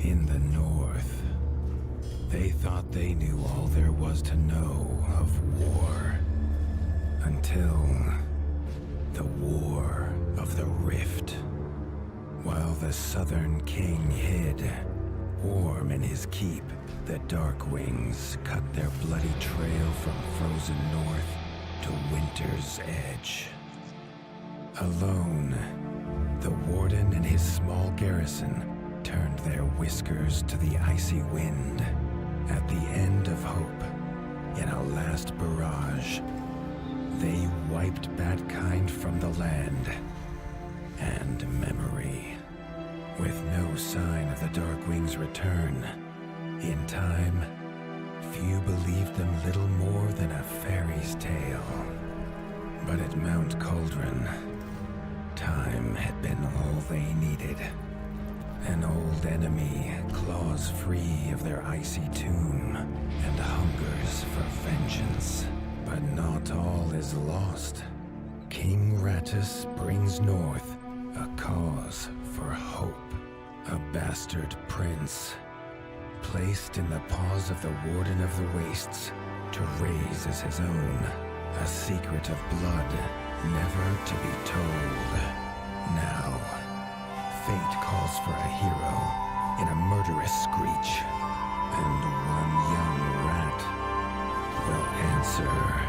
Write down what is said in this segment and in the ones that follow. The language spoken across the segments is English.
In the north, they thought they knew all there was to know of war. Until the War of the Rift. While the Southern King hid, warm in his keep, the Darkwings cut their bloody trail from frozen north to winter's edge. Alone, the Warden and his small garrison turned their whiskers to the icy wind. At the end of hope, in a last barrage, they wiped Badkind from the land and memory. With no sign of the Darkwings' return, in time, few believed them little more than a fairy's tale. But at Mount Cauldron, time had been all they needed. An old enemy claws free of their icy tomb and hungers for vengeance. But not all is lost. King Rattus brings north a cause for hope. A bastard prince, placed in the paws of the Warden of the Wastes to raise as his own. A secret of blood never to be told. Now, fate calls for a hero in a murderous screech. And one young rat will answer.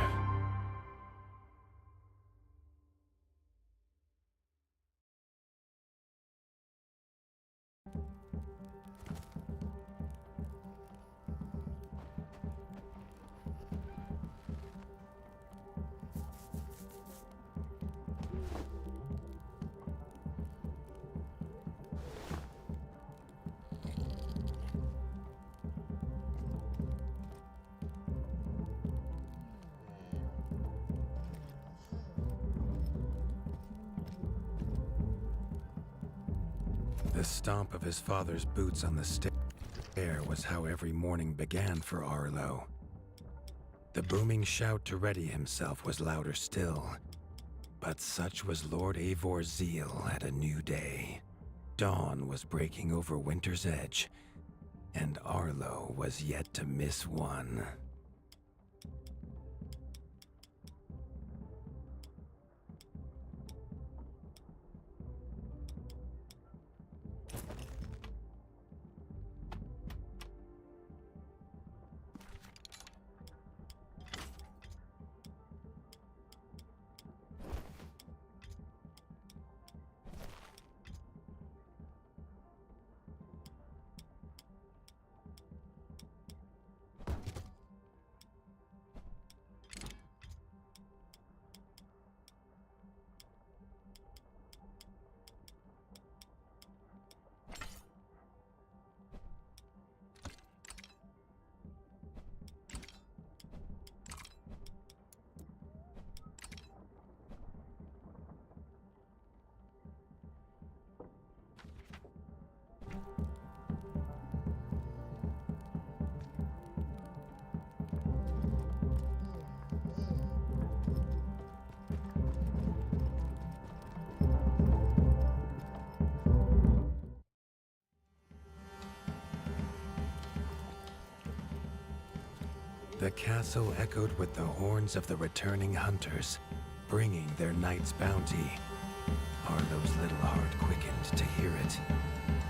The stomp of his father's boots on the stair was how every morning began for Arlo. The booming shout to ready himself was louder still. But such was Lord Eivor's zeal at a new day. Dawn was breaking over winter's edge, and Arlo was yet to miss one. The castle echoed with the horns of the returning hunters, bringing their night's bounty. Arlo's little heart quickened to hear it.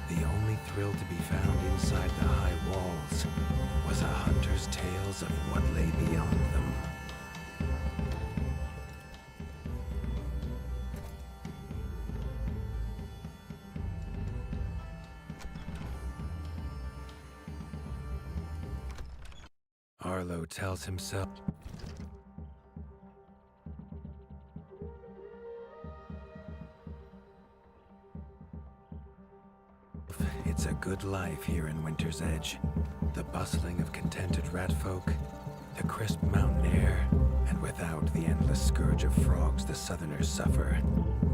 The only thrill to be found inside the high walls was a hunter's tales of what lay beyond them. Arlo tells himself it's a good life here in Winter's Edge. The bustling of contented ratfolk, the crisp mountain air, and without the endless scourge of frogs the southerners suffer.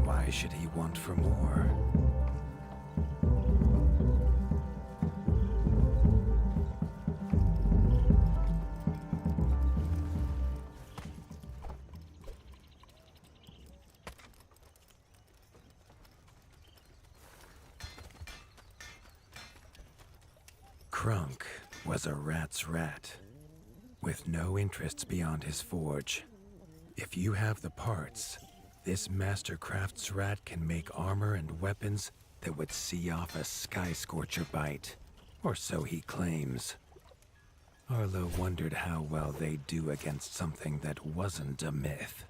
Why should he want for more? Crunk was a rat's rat, with no interests beyond his forge. If you have the parts, this Mastercraft's rat can make armor and weapons that would see off a sky scorcher bite, or so he claims. Arlo wondered how well they'd do against something that wasn't a myth.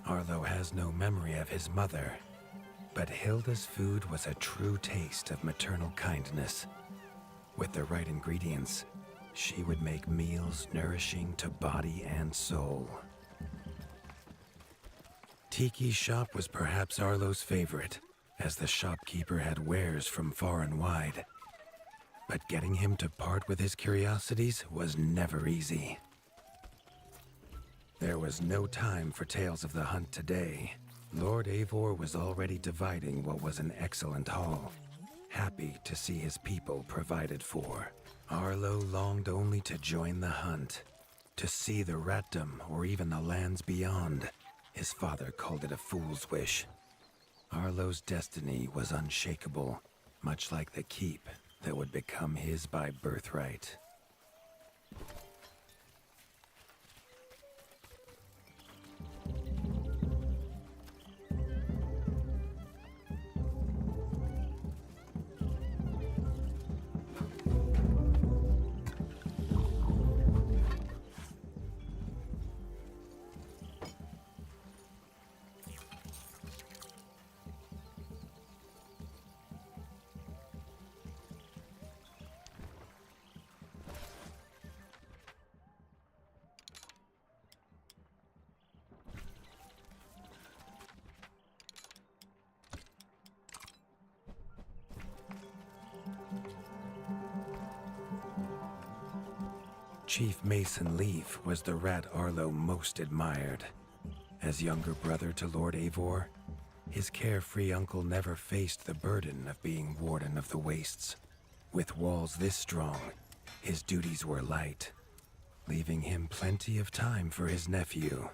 Arlo has no memory of his mother, but Hilda's food was a true taste of maternal kindness. With the right ingredients, she would make meals nourishing to body and soul. Tiki's shop was perhaps Arlo's favorite, as the shopkeeper had wares from far and wide. But getting him to part with his curiosities was never easy. There was no time for tales of the hunt today. Lord Eivor was already dividing what was an excellent haul, happy to see his people provided for. Arlo longed only to join the hunt, to see the ratdom or even the lands beyond. His father called it a fool's wish. Arlo's destiny was unshakable, much like the keep that would become his by birthright. Chief Mason Leaf was the rat Arlo most admired. As younger brother to Lord Eivor, his carefree uncle never faced the burden of being Warden of the Wastes. With walls this strong, his duties were light, leaving him plenty of time for his nephew.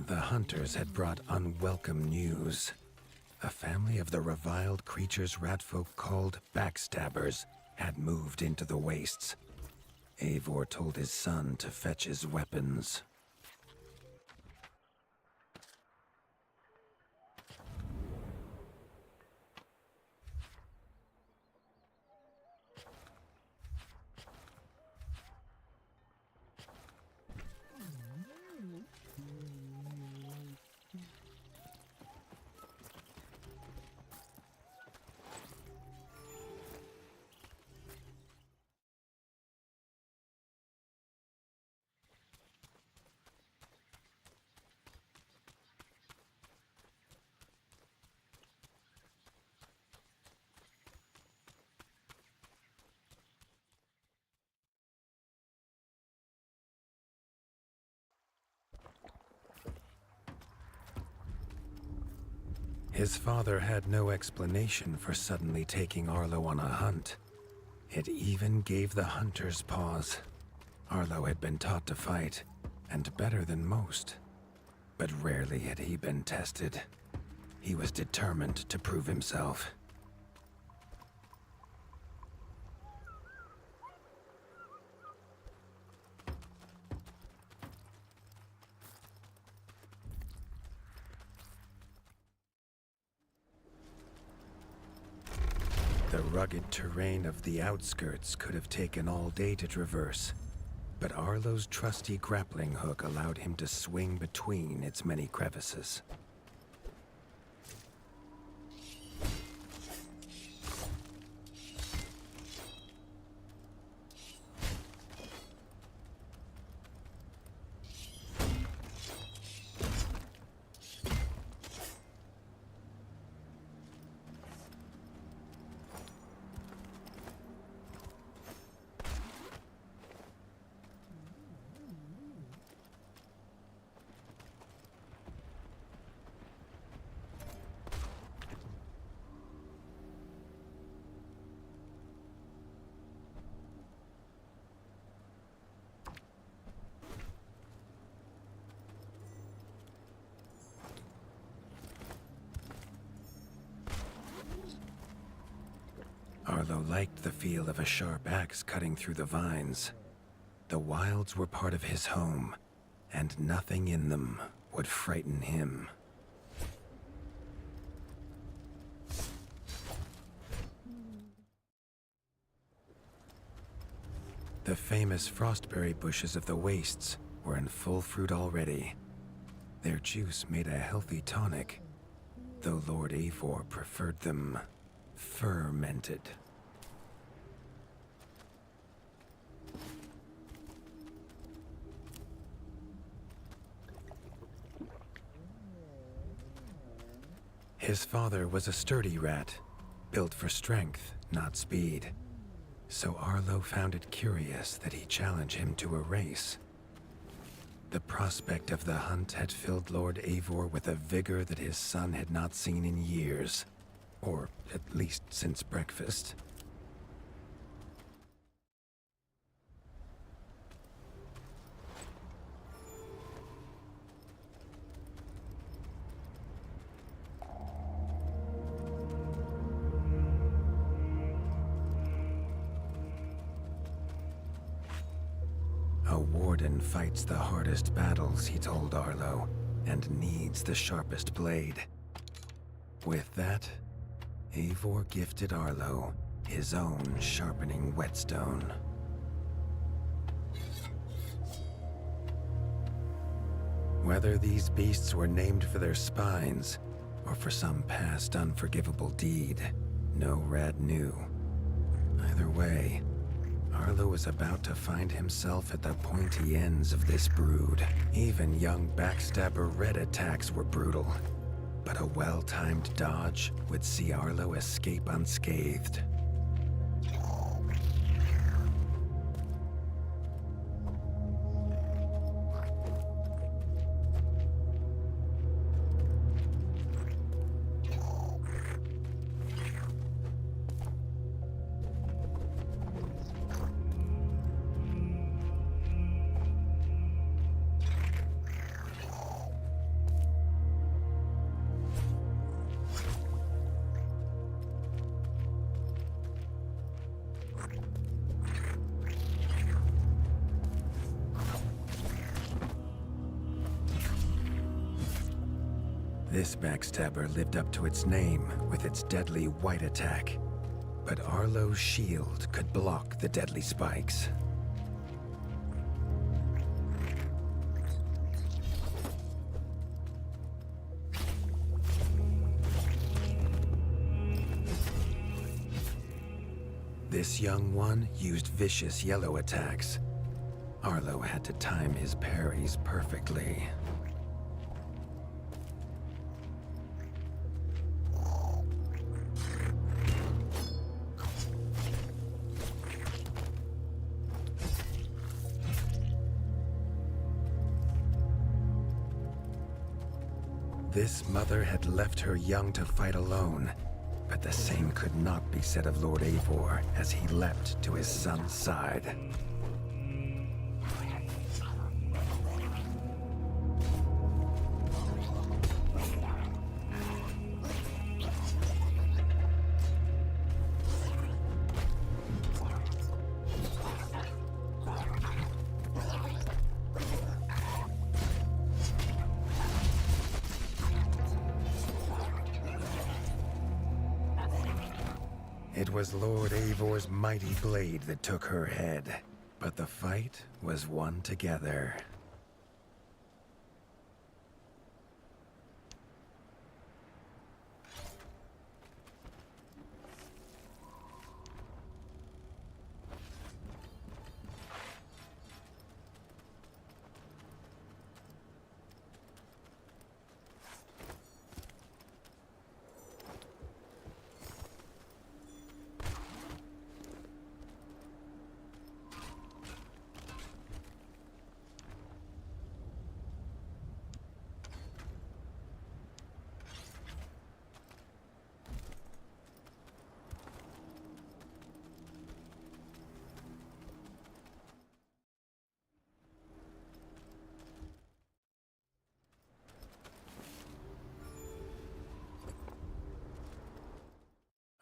The hunters had brought unwelcome news. A family of the reviled creatures ratfolk called backstabbers had moved into the wastes. Eivor told his son to fetch his weapons. His father had no explanation for suddenly taking Arlo on a hunt. It even gave the hunters pause. Arlo had been taught to fight, and better than most. But rarely had he been tested. He was determined to prove himself. The rugged terrain of the outskirts could have taken all day to traverse, but Arlo's trusty grappling hook allowed him to swing between its many crevices. Arlo liked the feel of a sharp axe cutting through the vines. The wilds were part of his home, and nothing in them would frighten him. The famous frostberry bushes of the wastes were in full fruit already. Their juice made a healthy tonic, though Lord Eivor preferred them fermented. His father was a sturdy rat, built for strength, not speed. So Arlo found it curious that he challenge him to a race. The prospect of the hunt had filled Lord Eivor with a vigor that his son had not seen in years. Or at least since breakfast. A warden fights the hardest battles, he told Arlo, and needs the sharpest blade. With that, Eivor gifted Arlo his own sharpening whetstone. Whether these beasts were named for their spines or for some past unforgivable deed, no rat knew. Either way, Arlo was about to find himself at the pointy ends of this brood. Even young backstabber red attacks were brutal. But a well-timed dodge would see Arlo escape unscathed. This backstabber lived up to its name with its deadly white attack, but Arlo's shield could block the deadly spikes. This young one used vicious yellow attacks. Arlo had to time his parries perfectly. This mother had left her young to fight alone, but the same could not be said of Lord Eivor as he leapt to his son's side. It was Lord Eivor's mighty blade that took her head, but the fight was won together.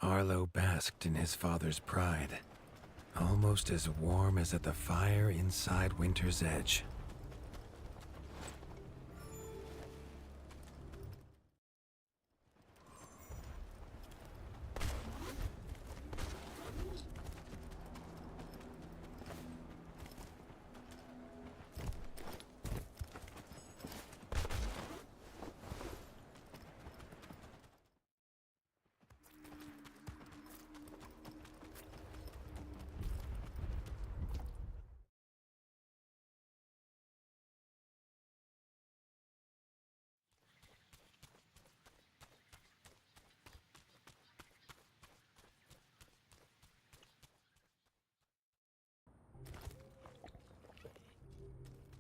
Arlo basked in his father's pride, almost as warm as at the fire inside Winter's Edge.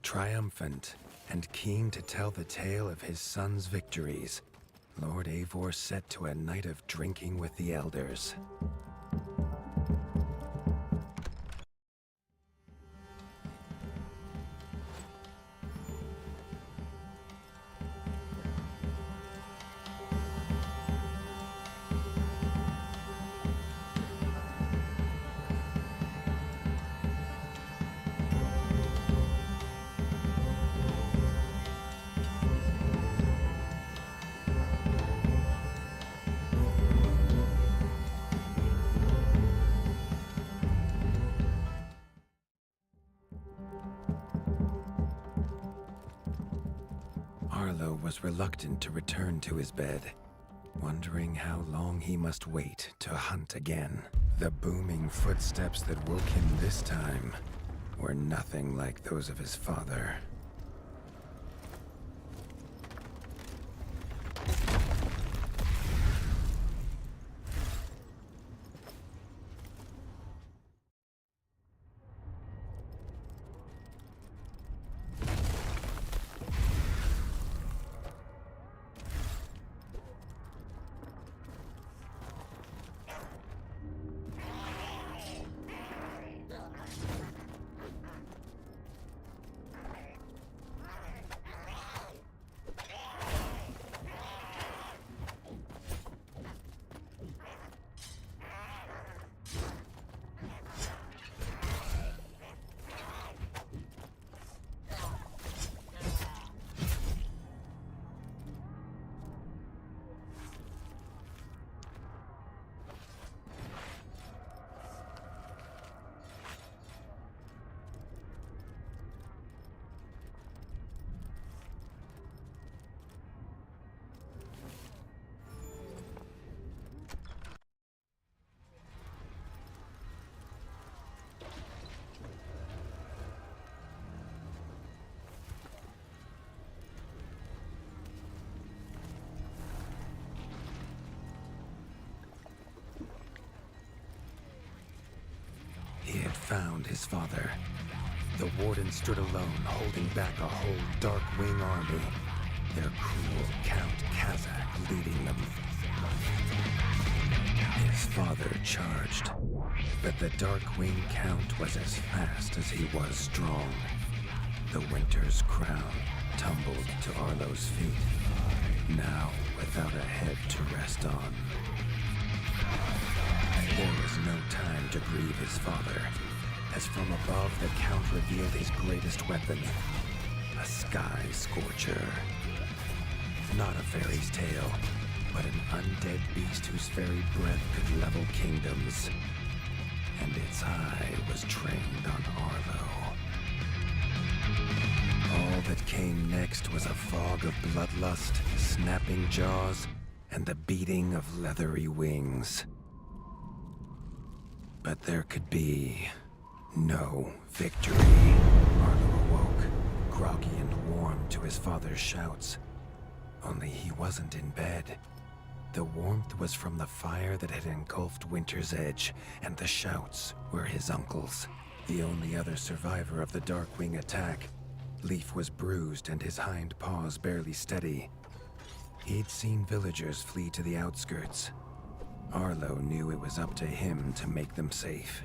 Triumphant and keen to tell the tale of his son's victories, Lord Eivor set to a night of drinking with the elders. Arlo was reluctant to return to his bed, wondering how long he must wait to hunt again. The booming footsteps that woke him this time were nothing like those of his father. found his father. The warden stood alone, holding back a whole Darkwing army, their cruel Count Kazakh leading them. His father charged, but the Darkwing Count was as fast as he was strong. The Winter's crown tumbled to Arlo's feet, now without a head to rest on. There was no time to grieve his father, as from above the Count revealed his greatest weapon, a sky scorcher. Not a fairy's tale, but an undead beast whose very breath could level kingdoms. And its eye was trained on Arlo. All that came next was a fog of bloodlust, snapping jaws, and the beating of leathery wings. But there could be no victory. Arlo awoke, groggy and warm to his father's shouts. Only he wasn't in bed. The warmth was from the fire that had engulfed Winter's Edge, and the shouts were his uncle's. The only other survivor of the Darkwing attack, Leaf was bruised and his hind paws barely steady. He'd seen villagers flee to the outskirts. Arlo knew it was up to him to make them safe.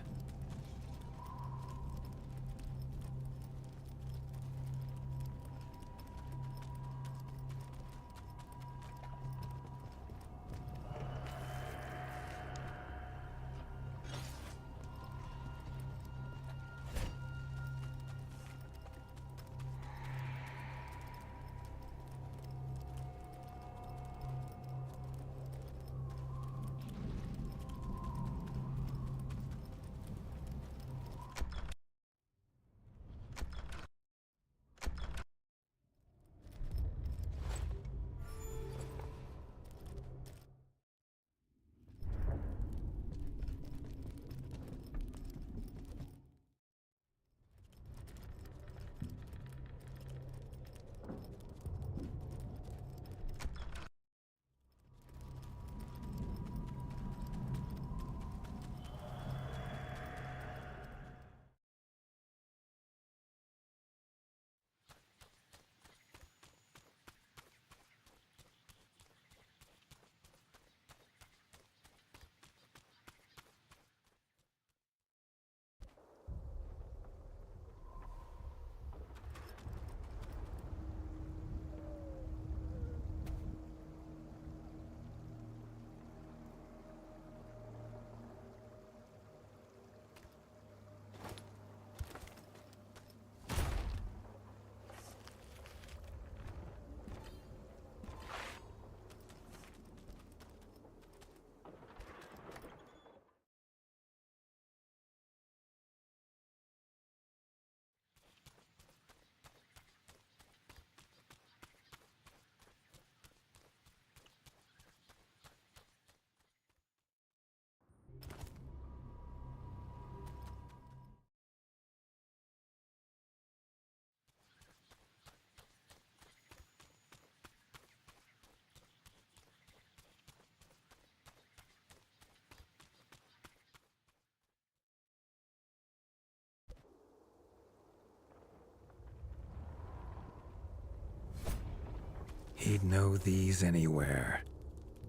He'd know these anywhere.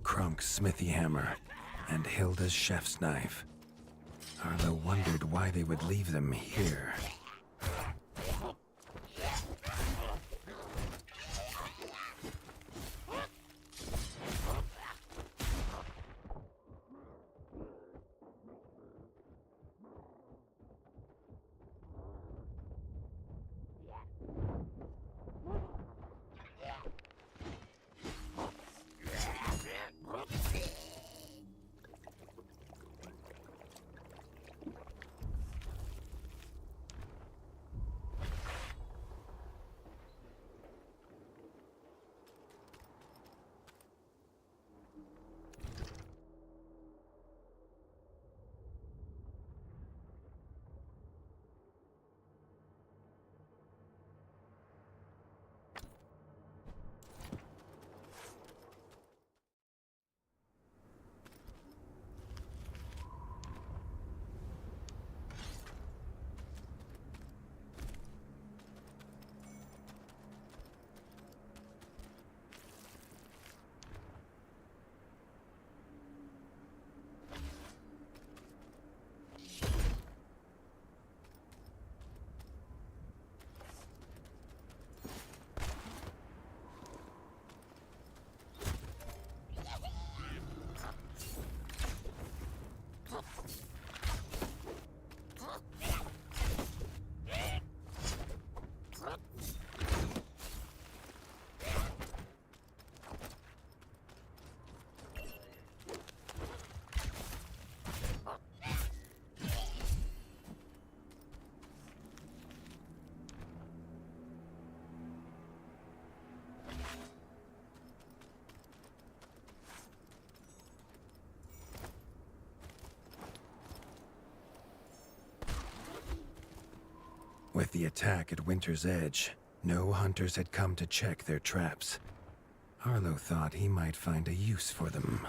Krunk's smithy hammer and Hilda's chef's knife. Arlo wondered why they would leave them here. With the attack at Winter's Edge, no hunters had come to check their traps. Arlo thought he might find a use for them.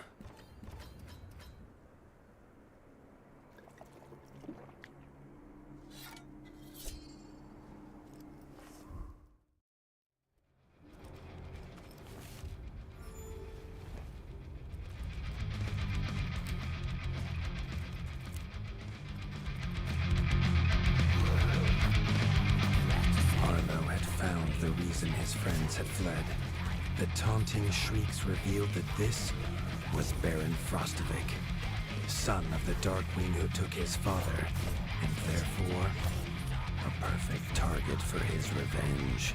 The reason his friends had fled. The taunting shrieks revealed that this was Baron Frostovic, son of the Darkwing who took his father, and therefore a perfect target for his revenge.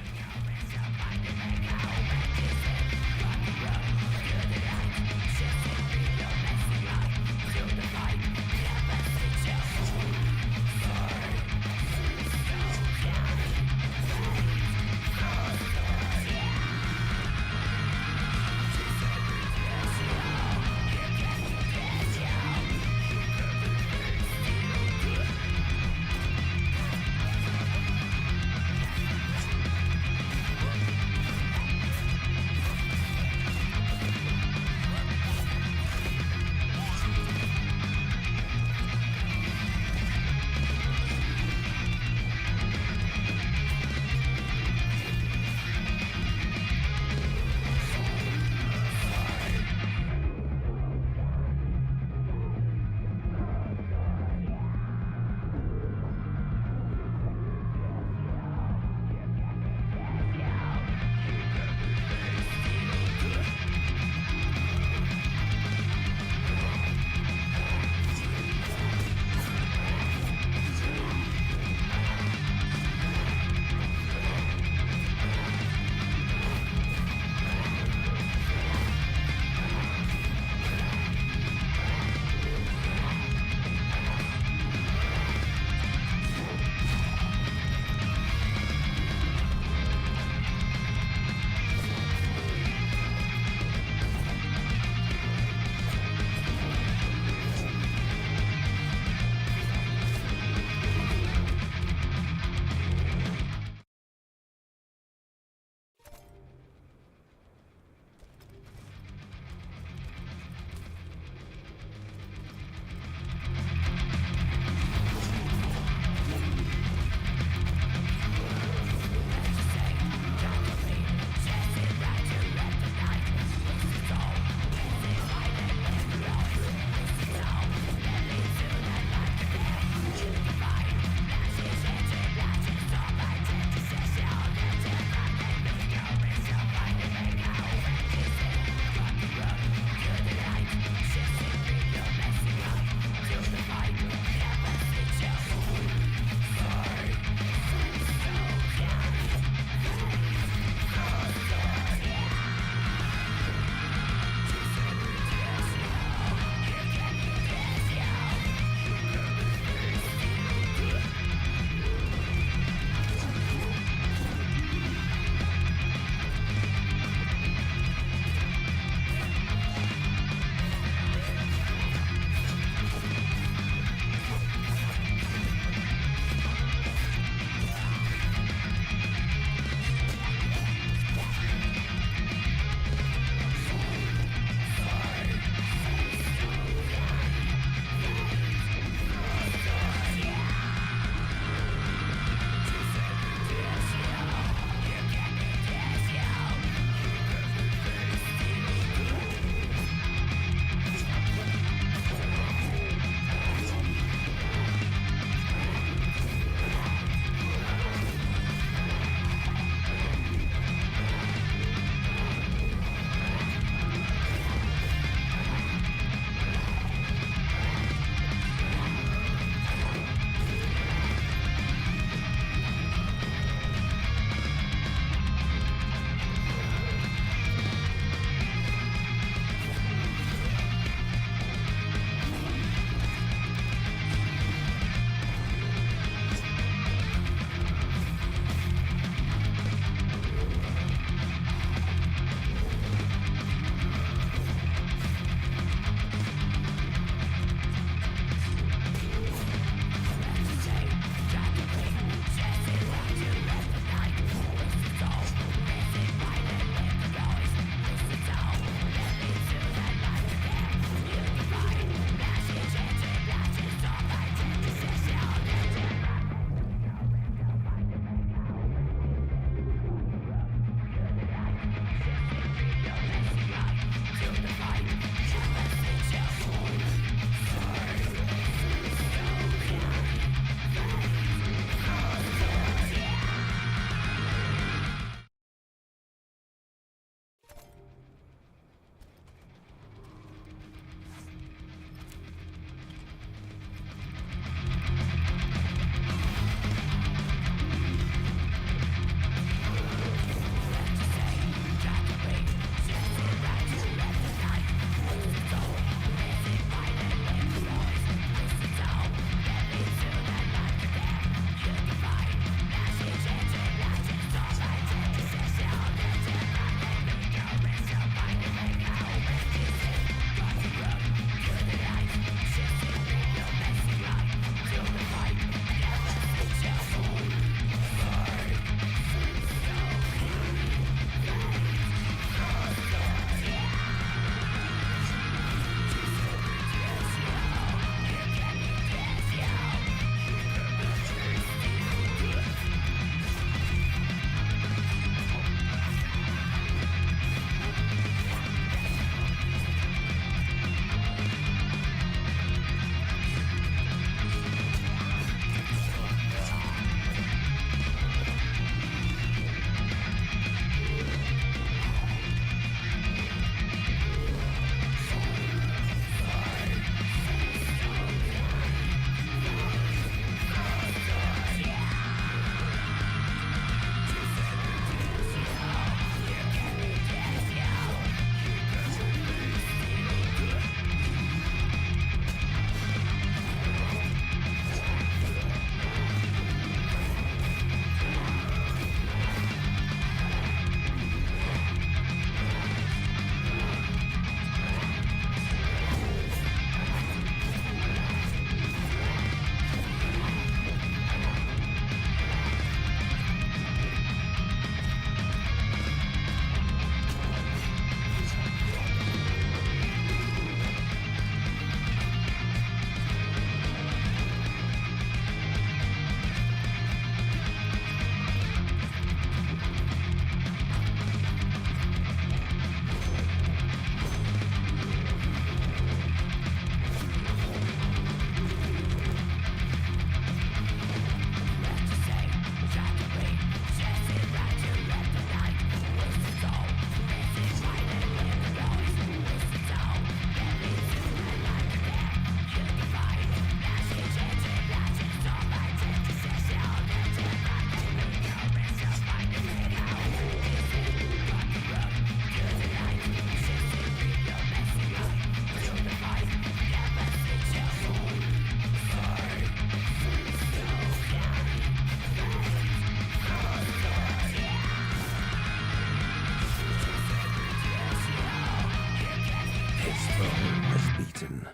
beaten.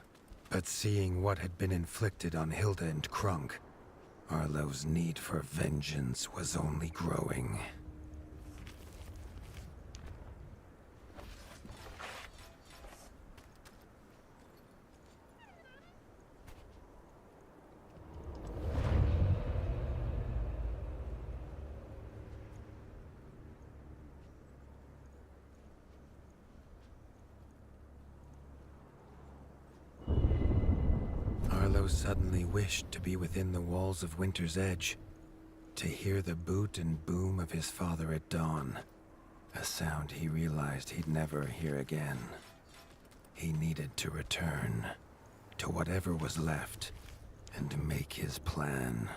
But seeing what had been inflicted on Hilda and Krunk, Arlo's need for vengeance was only growing. Arlo suddenly wished to be within the walls of Winter's Edge, to hear the boot and boom of his father at dawn, a sound he realized he'd never hear again. He needed to return to whatever was left and make his plan.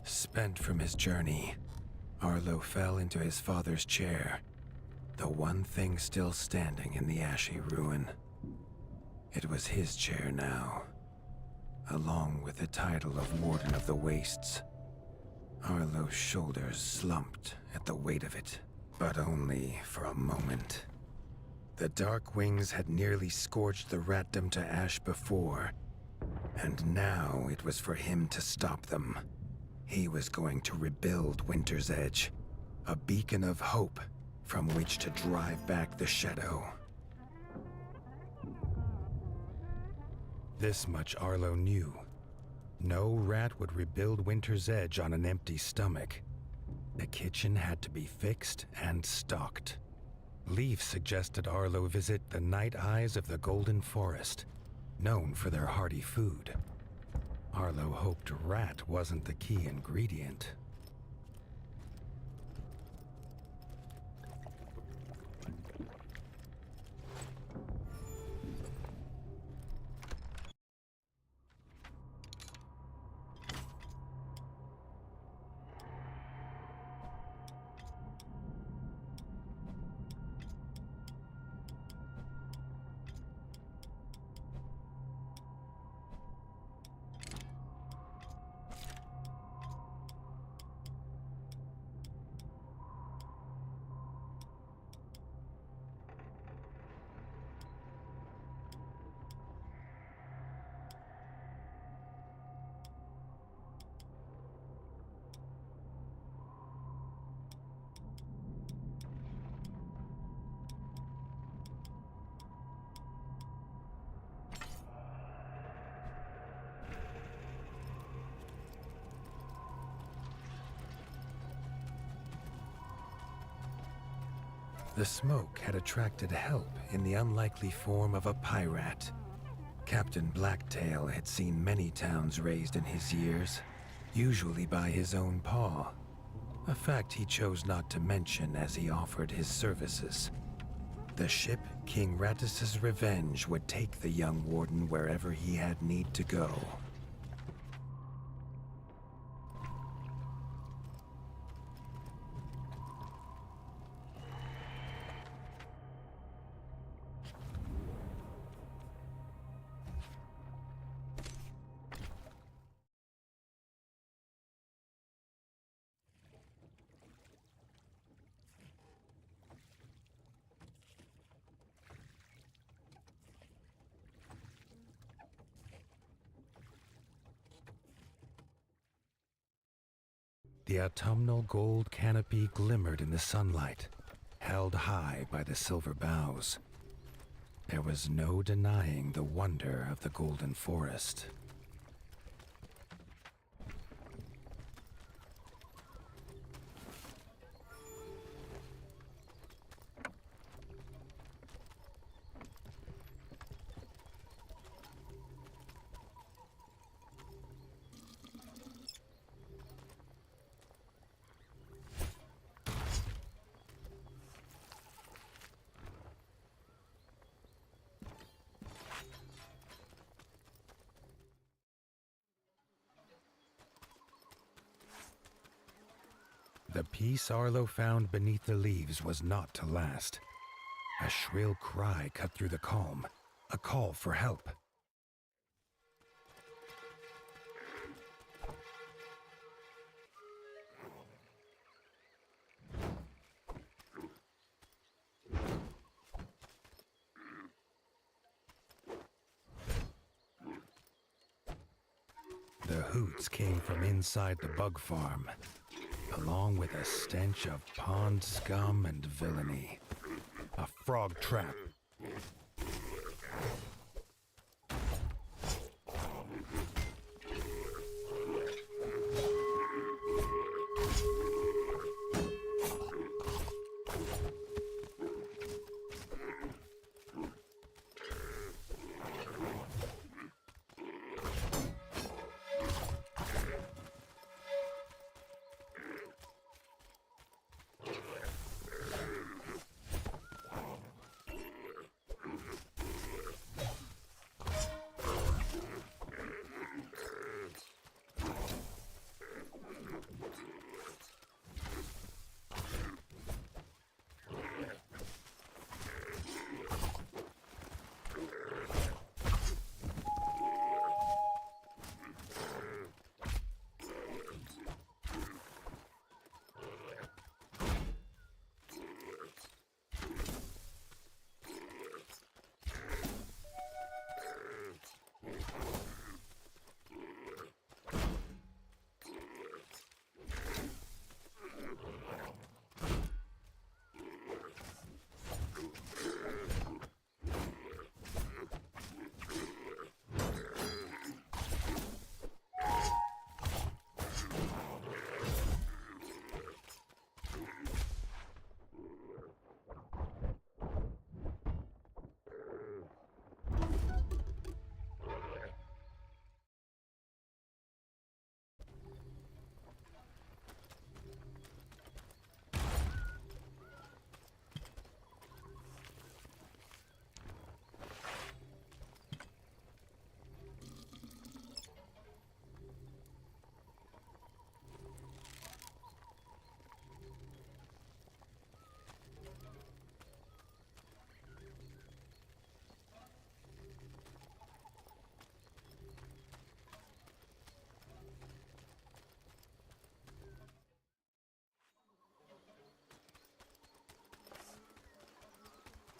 Spent from his journey, Arlo fell into his father's chair, the one thing still standing in the ashy ruin. It was his chair now, along with the title of Warden of the Wastes. Arlo's shoulders slumped at the weight of it, but only for a moment. The Dark Wings had nearly scorched the ratdom to ash before, and now it was for him to stop them. He was going to rebuild Winter's Edge, a beacon of hope from which to drive back the shadow. This much Arlo knew. No rat would rebuild Winter's Edge on an empty stomach. The kitchen had to be fixed and stocked. Leaf suggested Arlo visit the Night Eyes of the Golden Forest, known for their hearty food. Arlo hoped rat wasn't the key ingredient. The smoke had attracted help in the unlikely form of a pirate. Captain Blacktail had seen many towns razed in his years, usually by his own paw, a fact he chose not to mention as he offered his services. The ship King Rattus's Revenge would take the young warden wherever he had need to go. The autumnal gold canopy glimmered in the sunlight, held high by the silver boughs. There was no denying the wonder of the golden forest. The peace Arlo found beneath the leaves was not to last. A shrill cry cut through the calm, a call for help. The hoots came from inside the bug farm, along with a stench of pond scum and villainy. A frog trap.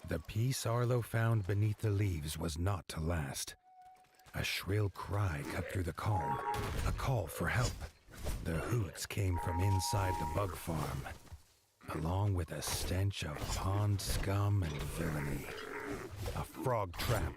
The peace Arlo found beneath the leaves was not to last. A shrill cry cut through the calm, a call for help. The hoots came from inside the bug farm, along with a stench of pond scum and villainy. A frog trap.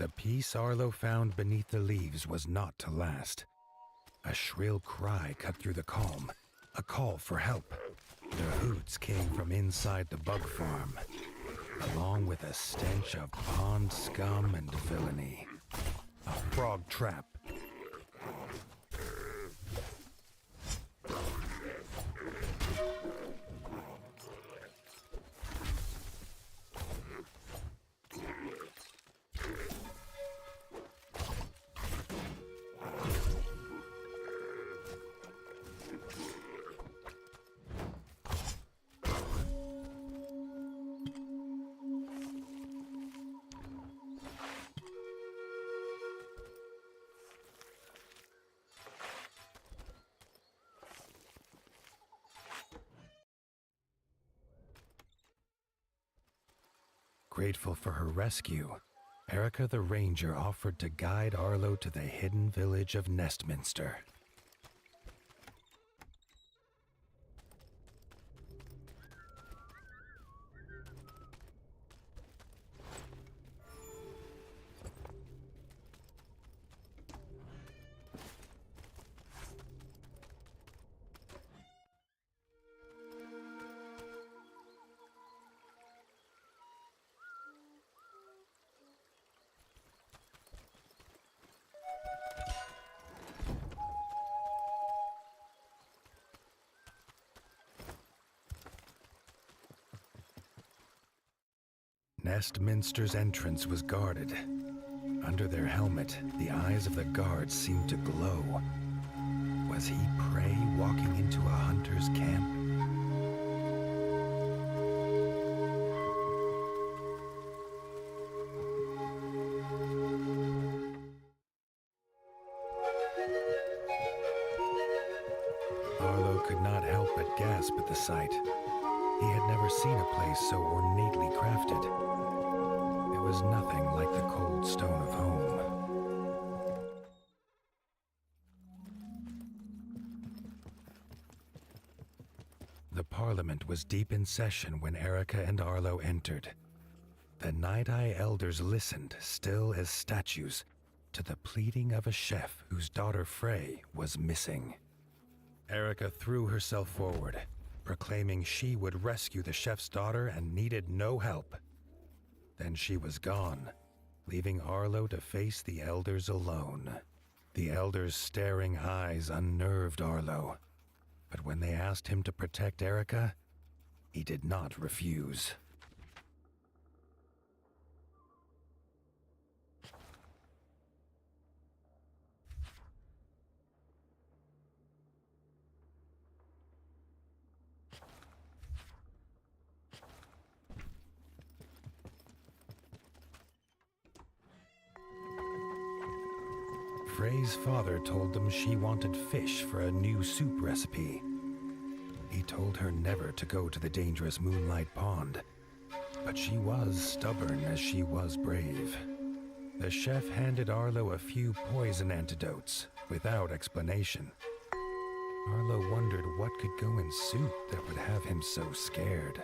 The peace Arlo found beneath the leaves was not to last. A shrill cry cut through the calm, a call for help. The hoots came from inside the bug farm, along with a stench of pond scum and villainy. A frog trap. Grateful for her rescue, Erica the Ranger offered to guide Arlo to the hidden village of Nestminster. Nestminster's entrance was guarded. Under their helmet, the eyes of the guards seemed to glow. Was he prey walking into a hunter's camp? Arlo could not help but gasp at the sight. He had never seen a place so ornately crafted. It was nothing like the cold stone of home. The Parliament was deep in session when Erica and Arlo entered. The Night-Eye elders listened, still as statues, to the pleading of a chef whose daughter Frey was missing. Erica threw herself forward, proclaiming she would rescue the chef's daughter and needed no help. Then she was gone, leaving Arlo to face the elders alone. The elders' staring eyes unnerved Arlo, but when they asked him to protect Erica, he did not refuse. Frey's father told them she wanted fish for a new soup recipe. He told her never to go to the dangerous Moonlight Pond, but she was stubborn as she was brave. The chef handed Arlo a few poison antidotes without explanation. Arlo wondered what could go in soup that would have him so scared.